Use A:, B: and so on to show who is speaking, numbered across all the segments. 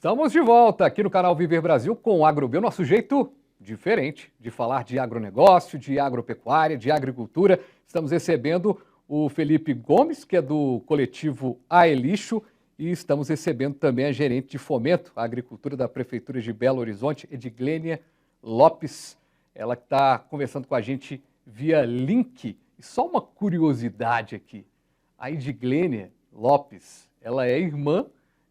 A: Estamos de volta aqui no canal Viver Brasil com o AgroBio, nosso jeito diferente de falar de agronegócio, de agropecuária, de agricultura. Estamos recebendo o Felipe Gomes, que é do coletivo Aelixo, e estamos recebendo também a gerente de fomento à agricultura da Prefeitura de Belo Horizonte, Edglênia Lopes. Ela que está conversando com a gente via link. E só uma curiosidade aqui, a Edglênia Lopes, ela é irmã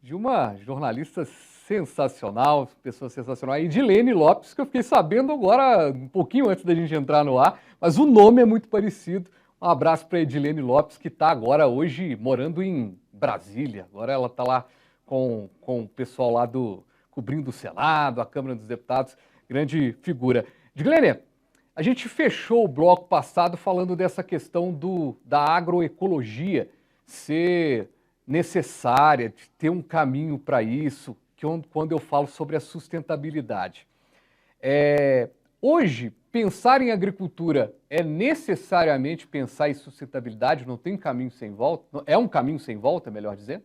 A: de uma jornalista sensacional, pessoa sensacional, a Edilene Lopes, que eu fiquei sabendo agora, um pouquinho antes da gente entrar no ar, mas o nome é muito parecido. Um abraço para a Edilene Lopes, que está agora, hoje, morando em Brasília. Agora ela está lá com o pessoal lá cobrindo o Senado, a Câmara dos Deputados, grande figura. Edilene, a gente fechou o bloco passado falando dessa questão da agroecologia ser necessária, de ter um caminho para isso, quando eu falo sobre a sustentabilidade. Hoje, pensar em agricultura é necessariamente pensar em sustentabilidade, não tem caminho sem volta? É um caminho sem volta, melhor dizendo?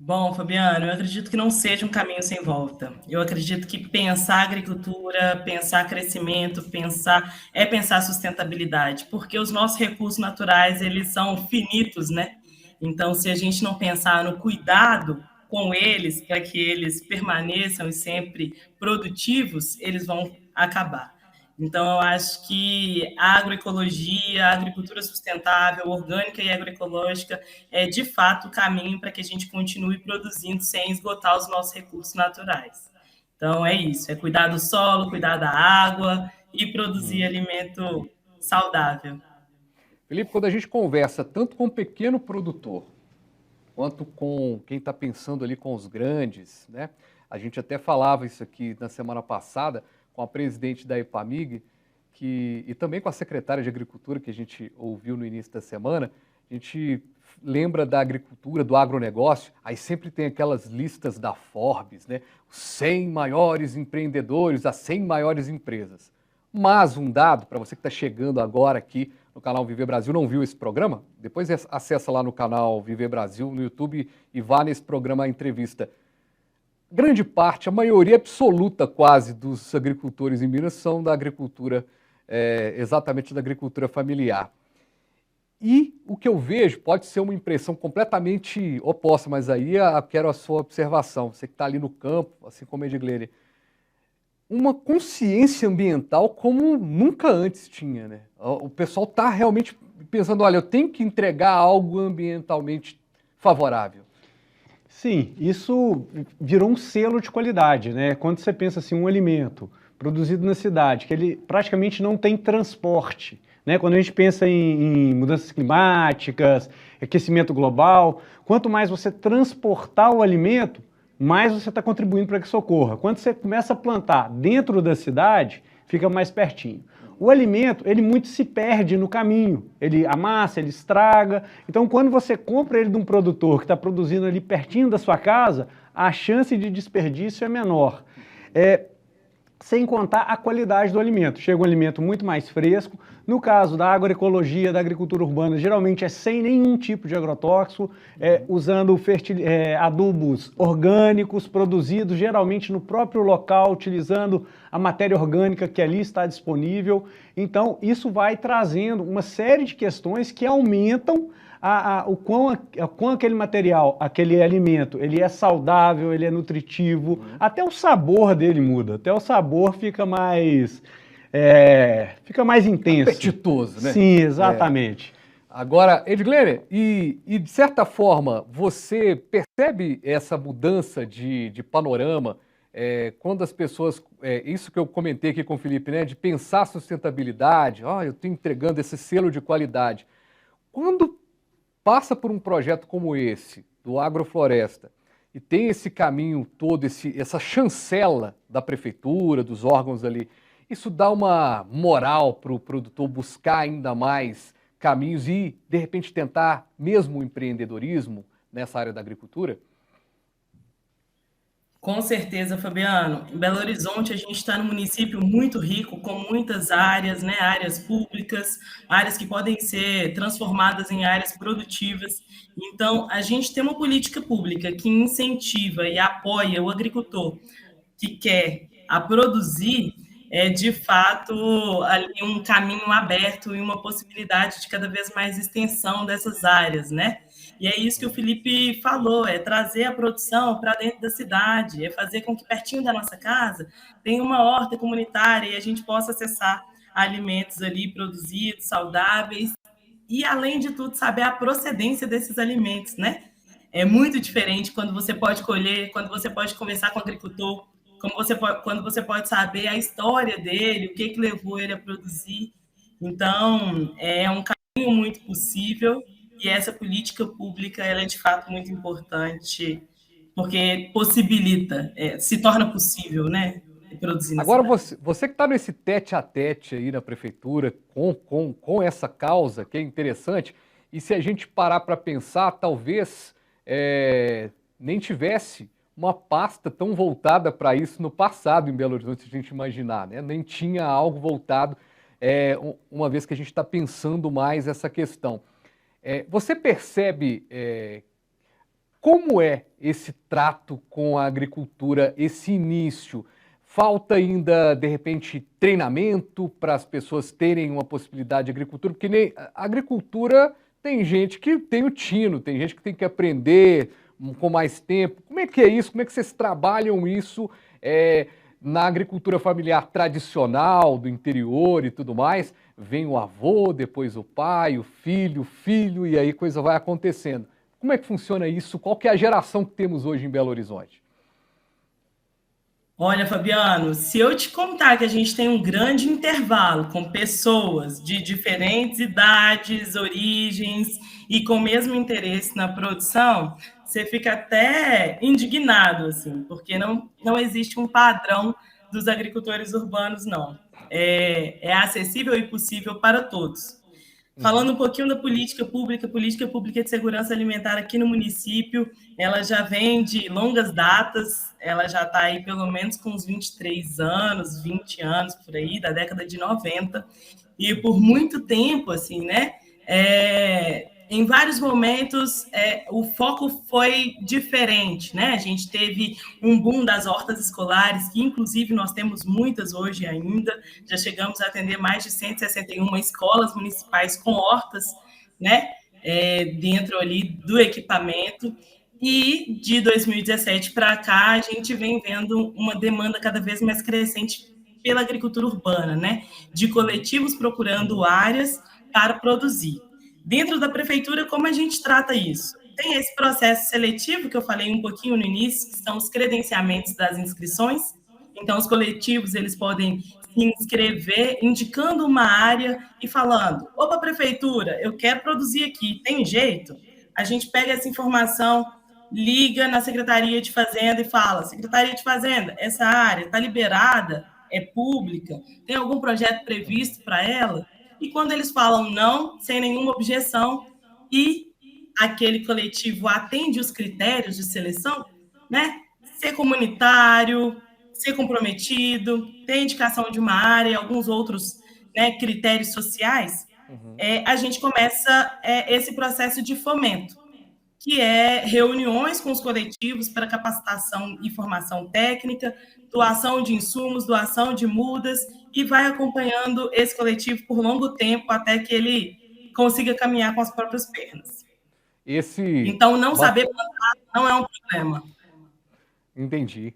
B: Bom, Fabiano, eu acredito que não seja um caminho sem volta. Eu acredito que pensar agricultura, pensar crescimento, pensar sustentabilidade, porque os nossos recursos naturais, eles são finitos, né? Então, se a gente não pensar no cuidado com eles, para que eles permaneçam e sempre produtivos, eles vão acabar. Então, eu acho que a agroecologia, a agricultura sustentável, orgânica e agroecológica é, de fato, o caminho para que a gente continue produzindo sem esgotar os nossos recursos naturais. Então, é isso, é cuidar do solo, cuidar da água e produzir alimento saudável.
A: Felipe, quando a gente conversa tanto com o pequeno produtor, quanto com quem está pensando ali com os grandes, né? A gente até falava isso aqui na semana passada com a presidente da EPAMIG, e também com a secretária de Agricultura, que a gente ouviu no início da semana. A gente lembra da agricultura, do agronegócio, aí sempre tem aquelas listas da Forbes, né? Os 100 maiores empreendedores, as 100 maiores empresas. Mas um dado, para você que está chegando agora aqui no canal Viver Brasil, não viu esse programa? Depois acessa lá no canal Viver Brasil, no YouTube, e vá nesse programa, a entrevista. Grande parte, a maioria absoluta quase dos agricultores em Minas são da agricultura, exatamente da agricultura familiar. E o que eu vejo pode ser uma impressão completamente oposta, mas aí quero a sua observação. Você que está ali no campo, assim como a Edglênia, uma consciência ambiental como nunca antes tinha, né? O pessoal está realmente pensando, olha, eu tenho que entregar algo ambientalmente favorável.
C: Sim, isso virou um selo de qualidade, né? Quando você pensa assim, um alimento produzido na cidade, que ele praticamente não tem transporte, né? Quando a gente pensa em mudanças climáticas, aquecimento global, quanto mais você transportar o alimento, mais você está contribuindo para que isso ocorra. Quando você começa a plantar dentro da cidade, fica mais pertinho. O alimento, ele muito se perde no caminho, ele amassa, ele estraga. Então, quando você compra ele de um produtor que está produzindo ali pertinho da sua casa, a chance de desperdício é menor. Sem contar a qualidade do alimento. Chega um alimento muito mais fresco. No caso da agroecologia, da agricultura urbana, geralmente é sem nenhum tipo de agrotóxico, usando adubos orgânicos, produzidos geralmente no próprio local, utilizando a matéria orgânica que ali está disponível. Então, isso vai trazendo uma série de questões que aumentam o quão aquele material, aquele alimento, ele é saudável, ele é nutritivo, até o sabor dele muda, até o sabor fica mais intenso.
A: Apetitoso, né?
C: Sim, exatamente.
A: Agora, Edglênia, e de certa forma, você percebe essa mudança de panorama quando as pessoas, isso que eu comentei aqui com o Felipe, né, de pensar sustentabilidade, eu estou entregando esse selo de qualidade. Quando passa por um projeto como esse, do Agrofloresta, e tem esse caminho todo, essa chancela da prefeitura, dos órgãos ali, isso dá uma moral para o produtor buscar ainda mais caminhos e, de repente, tentar mesmo o empreendedorismo nessa área da agricultura?
B: Com certeza, Fabiano. Em Belo Horizonte, a gente está num município muito rico, com muitas áreas, né? Áreas públicas, áreas que podem ser transformadas em áreas produtivas. Então, a gente tem uma política pública que incentiva e apoia o agricultor que quer a produzir, é de fato ali um caminho aberto e uma possibilidade de cada vez mais extensão dessas áreas, né? E é isso que o Felipe falou, é trazer a produção para dentro da cidade, é fazer com que pertinho da nossa casa tenha uma horta comunitária e a gente possa acessar alimentos ali produzidos, saudáveis, e além de tudo saber a procedência desses alimentos, né? É muito diferente quando você pode colher, quando você pode conversar com o agricultor, quando você pode saber a história dele, o que levou ele a produzir. Então, é um caminho muito possível e essa política pública ela é de fato muito importante porque possibilita, se torna possível, né, produzir na
A: Agora,
B: cidade.
A: você que está nesse tete a tete aí na prefeitura com essa causa, que é interessante, e se a gente parar para pensar, talvez nem tivesse uma pasta tão voltada para isso no passado em Belo Horizonte, se a gente imaginar, né? Nem tinha algo voltado, uma vez que a gente está pensando mais essa questão. Você percebe como é esse trato com a agricultura, esse início? Falta ainda, de repente, treinamento para as pessoas terem uma possibilidade de agricultura? Porque nem a agricultura tem gente que tem o tino, tem gente que tem que aprender com mais tempo. Como é que é isso? Como é que vocês trabalham isso na agricultura familiar tradicional, do interior e tudo mais? Vem o avô, depois o pai, o filho, e aí a coisa vai acontecendo. Como é que funciona isso? Qual que é a geração que temos hoje em Belo Horizonte?
B: Olha, Fabiano, se eu te contar que a gente tem um grande intervalo com pessoas de diferentes idades, origens e com o mesmo interesse na produção, você fica até indignado, assim, porque não existe um padrão dos agricultores urbanos, não. É acessível e possível para todos.
A: Uhum.
B: Falando um pouquinho da política pública de segurança alimentar aqui no município, ela já vem de longas datas, ela já está aí pelo menos com uns 23 anos, 20 anos por aí, da década de 90, e por muito tempo, assim, né? Em vários momentos, o foco foi diferente, né? A gente teve um boom das hortas escolares, que inclusive nós temos muitas hoje ainda, já chegamos a atender mais de 161 escolas municipais com hortas, né? Dentro ali do equipamento. E de 2017 para cá, a gente vem vendo uma demanda cada vez mais crescente pela agricultura urbana, né? De coletivos procurando áreas para produzir. Dentro da prefeitura, como a gente trata isso? Tem esse processo seletivo que eu falei um pouquinho no início, que são os credenciamentos das inscrições. Então, os coletivos eles podem se inscrever indicando uma área e falando: opa, prefeitura, eu quero produzir aqui, tem jeito? A gente pega essa informação, liga na Secretaria de Fazenda e fala: Secretaria de Fazenda, essa área está liberada, é pública, tem algum projeto previsto para ela? E quando eles falam não, sem nenhuma objeção, e aquele coletivo atende os critérios de seleção, né? Ser comunitário, ser comprometido, ter indicação de uma área, alguns outros, né, critérios sociais, a gente começa esse processo de fomento, que é reuniões com os coletivos para capacitação e formação técnica, doação de insumos, doação de mudas, e vai acompanhando esse coletivo por longo tempo até que ele consiga caminhar com as próprias pernas.
A: Esse.
B: Então, não saber plantar não é um problema.
A: Entendi.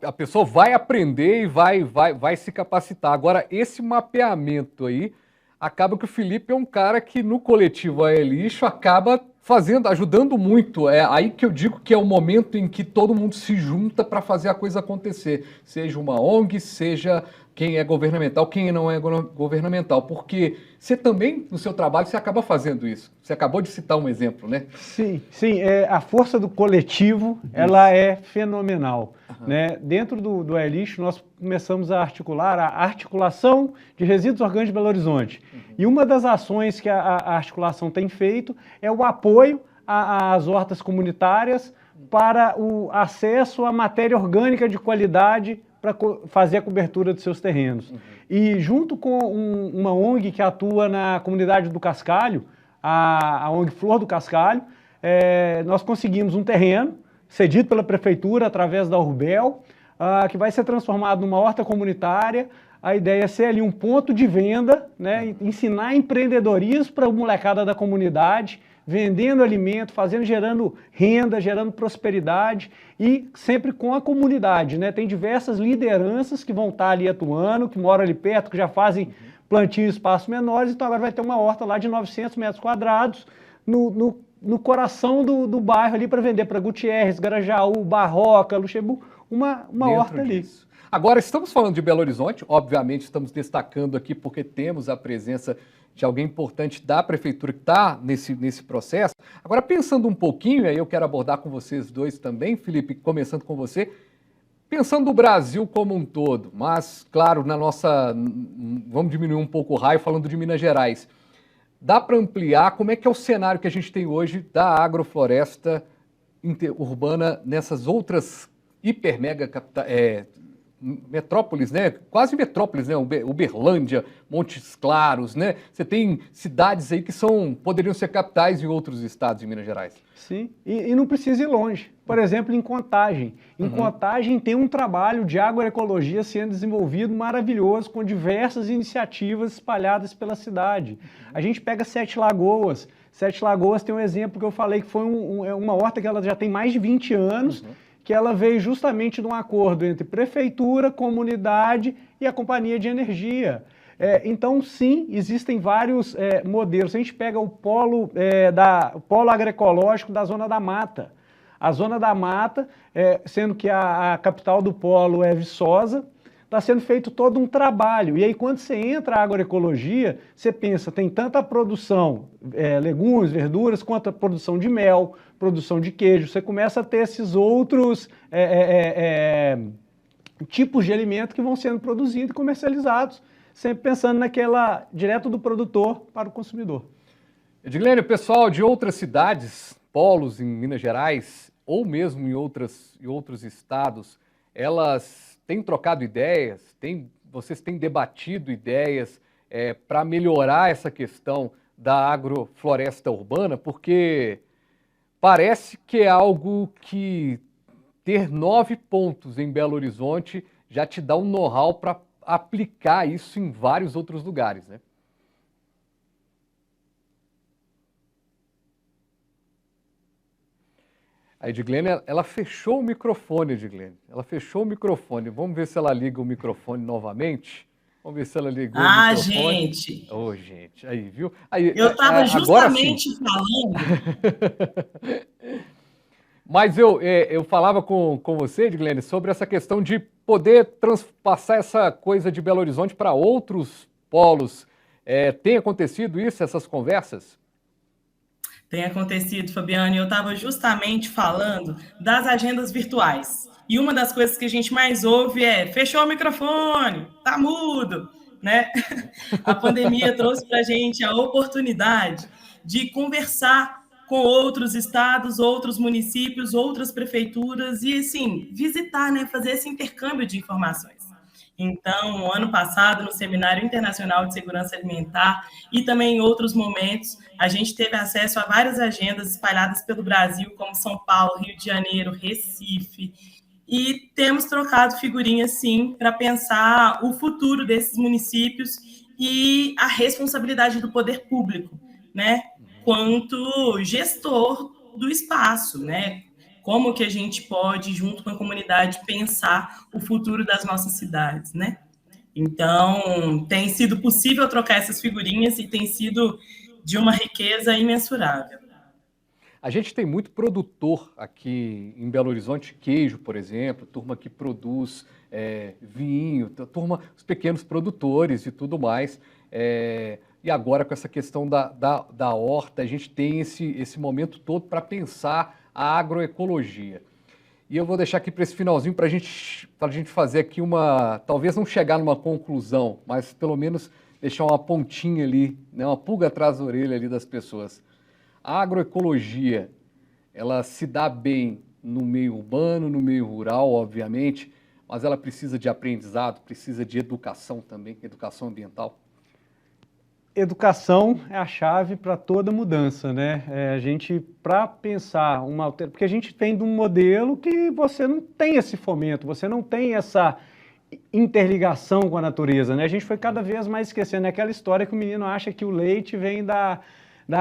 A: A pessoa vai aprender e vai se capacitar. Agora, esse mapeamento aí, acaba que o Felipe é um cara que no coletivo É Lixo acaba ajudando muito. É aí que eu digo que é o momento em que todo mundo se junta para fazer a coisa acontecer. Seja uma ONG, seja quem é governamental, quem não é governamental. Porque você também, no seu trabalho, você acaba fazendo isso. Você acabou de citar um exemplo, né?
C: Sim, a força do coletivo, ela é fenomenal. Né? Dentro do E-Lixo, nós começamos a articular a articulação de resíduos orgânicos de Belo Horizonte. E uma das ações que a articulação tem feito é o apoio às hortas comunitárias para o acesso à matéria orgânica de qualidade para fazer a cobertura dos seus terrenos. E junto com uma ONG que atua na comunidade do Cascalho, a ONG Flor do Cascalho, nós conseguimos um terreno cedido pela prefeitura através da Urbel, que vai ser transformado numa horta comunitária. A ideia é ser ali um ponto de venda, né, ensinar empreendedorismo para a molecada da comunidade, vendendo alimento, gerando renda, gerando prosperidade e sempre com a comunidade, né? Tem diversas lideranças que vão estar ali atuando, que moram ali perto, que já fazem plantio em espaços menores, então agora vai ter uma horta lá de 900 metros quadrados no coração do bairro ali para vender para Gutierrez, Grajaú, Barroca, Luxemburgo, uma horta ali.
A: Agora, estamos falando de Belo Horizonte, obviamente estamos destacando aqui porque temos a presença de alguém importante da prefeitura que está nesse processo. Agora, pensando um pouquinho, aí eu quero abordar com vocês dois também, Felipe, começando com você, pensando no Brasil como um todo, mas, claro, vamos diminuir um pouco o raio falando de Minas Gerais. Dá para ampliar como é que é o cenário que a gente tem hoje da agrofloresta urbana nessas outras mega metrópoles, né? Quase metrópoles, né? Uberlândia, Montes Claros, né? Você tem cidades aí que poderiam ser capitais em outros estados de Minas Gerais.
C: Sim, e não precisa ir longe. Por exemplo, em Contagem. Em Contagem tem um trabalho de agroecologia sendo desenvolvido maravilhoso, com diversas iniciativas espalhadas pela cidade. A gente pega Sete Lagoas. Sete Lagoas tem um exemplo que eu falei que foi uma horta que ela já tem mais de 20 anos, que ela veio justamente de um acordo entre prefeitura, comunidade e a companhia de energia. Então, sim, existem vários modelos. A gente pega o polo agroecológico da Zona da Mata. A Zona da Mata, sendo que a capital do polo é Viçosa, está sendo feito todo um trabalho. E aí, quando você entra na agroecologia, você pensa, tem tanta produção, legumes, verduras, quanto a produção de mel, produção de queijo. Você começa a ter esses outros tipos de alimento que vão sendo produzidos e comercializados, sempre pensando direto do produtor para o consumidor.
A: Edglênio, o pessoal de outras cidades, polos em Minas Gerais, ou mesmo em outros estados, elas têm trocado ideias, vocês têm debatido ideias para melhorar essa questão da agrofloresta urbana, porque parece que é algo que ter 9 pontos em Belo Horizonte já te dá um know-how para aplicar isso em vários outros lugares, né? A Edglênia, ela fechou o microfone, Edglênia. Ela fechou o microfone. Vamos ver se ela liga o microfone novamente. Vamos ver se ela ligou o microfone.
B: Gente!
A: Ô, gente, aí, viu? Aí,
B: eu estava justamente falando.
A: Mas eu falava com você, Edglênia, sobre essa questão de poder transpassar essa coisa de Belo Horizonte para outros polos. Tem acontecido isso, essas conversas?
B: Tem acontecido, Fabiano, e eu estava justamente falando das agendas virtuais. E uma das coisas que a gente mais ouve é: fechou o microfone, tá mudo, né? A pandemia trouxe para a gente a oportunidade de conversar com outros estados, outros municípios, outras prefeituras e, assim, visitar, né? Fazer esse intercâmbio de informações. Então, ano passado, no Seminário Internacional de Segurança Alimentar e também em outros momentos, a gente teve acesso a várias agendas espalhadas pelo Brasil, como São Paulo, Rio de Janeiro, Recife, e temos trocado figurinhas, sim, para pensar o futuro desses municípios e a responsabilidade do poder público, né, quanto gestor do espaço, né? Como que a gente pode, junto com a comunidade, pensar o futuro das nossas cidades, né? Então, tem sido possível trocar essas figurinhas e tem sido de uma riqueza imensurável.
A: A gente tem muito produtor aqui em Belo Horizonte, queijo, por exemplo, turma que produz vinho, os pequenos produtores e tudo mais. E agora, com essa questão da horta, a gente tem esse momento todo para pensar a agroecologia. E eu vou deixar aqui para esse finalzinho para a gente fazer aqui talvez não chegar numa conclusão, mas pelo menos deixar uma pontinha ali, né, uma pulga atrás da orelha ali das pessoas. A agroecologia, ela se dá bem no meio urbano, no meio rural, obviamente, mas ela precisa de aprendizado, precisa de educação também, educação ambiental.
C: Educação é a chave para toda mudança, né? A gente, para pensar porque a gente vem de um modelo que você não tem esse fomento, você não tem essa interligação com a natureza, né? A gente foi cada vez mais esquecendo, é aquela história que o menino acha que o leite vem da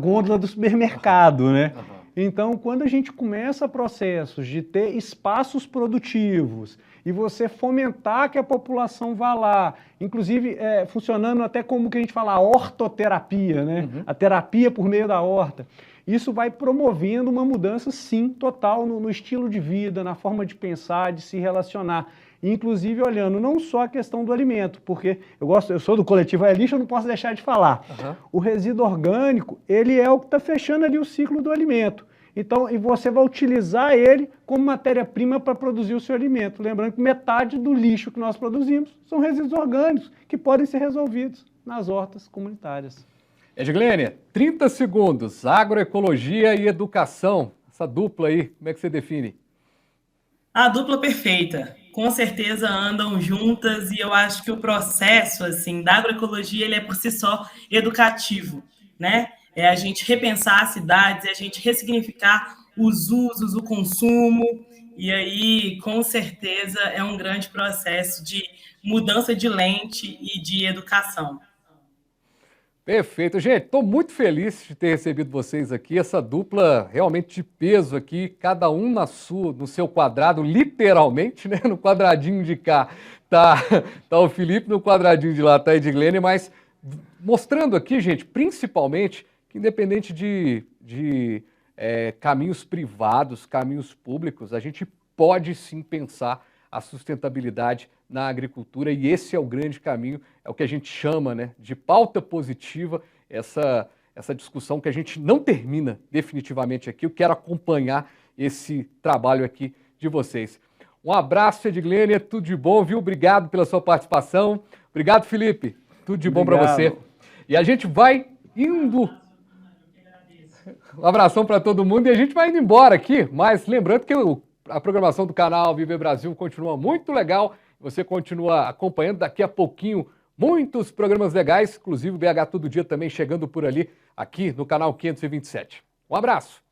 C: gôndola do supermercado, né? Então, quando a gente começa processos de ter espaços produtivos e você fomentar que a população vá lá, inclusive funcionando até como que a gente fala, a hortoterapia, né? A terapia por meio da horta, isso vai promovendo uma mudança, sim, total no estilo de vida, na forma de pensar, de se relacionar. Inclusive olhando não só a questão do alimento, porque eu sou do coletivo É Lixo, eu não posso deixar de falar. O resíduo orgânico, ele é o que está fechando ali o ciclo do alimento. Então, e você vai utilizar ele como matéria-prima para produzir o seu alimento. Lembrando que metade do lixo que nós produzimos são resíduos orgânicos, que podem ser resolvidos nas hortas comunitárias.
A: Edglênia, 30 segundos, agroecologia e educação, essa dupla aí, como é que você define?
B: A dupla perfeita, com certeza andam juntas e eu acho que o processo assim da agroecologia ele é por si só educativo, né? É a gente repensar as cidades, é a gente ressignificar os usos, o consumo, e aí com certeza é um grande processo de mudança de lente e de educação.
A: Perfeito. Gente, estou muito feliz de ter recebido vocês aqui, essa dupla realmente de peso aqui, cada um no seu quadrado, literalmente, né? No quadradinho de cá tá o Felipe, no quadradinho de lá tá a Edglênia, mas mostrando aqui, gente, principalmente, que independente de caminhos privados, caminhos públicos, a gente pode sim pensar a sustentabilidade na agricultura e esse é o grande caminho, é o que a gente chama, né, de pauta positiva, essa discussão que a gente não termina definitivamente aqui. Eu quero acompanhar esse trabalho aqui de vocês. Um abraço, Edglênia, tudo de bom, viu? Obrigado pela sua participação. Obrigado, Felipe. Tudo de bom para você. E a gente vai indo. Um abração para todo mundo e a gente vai indo embora aqui, mas lembrando que a programação do canal Viver Brasil continua muito legal. Você continua acompanhando daqui a pouquinho muitos programas legais, inclusive o BH Todo Dia também chegando por ali, aqui no canal 527. Um abraço!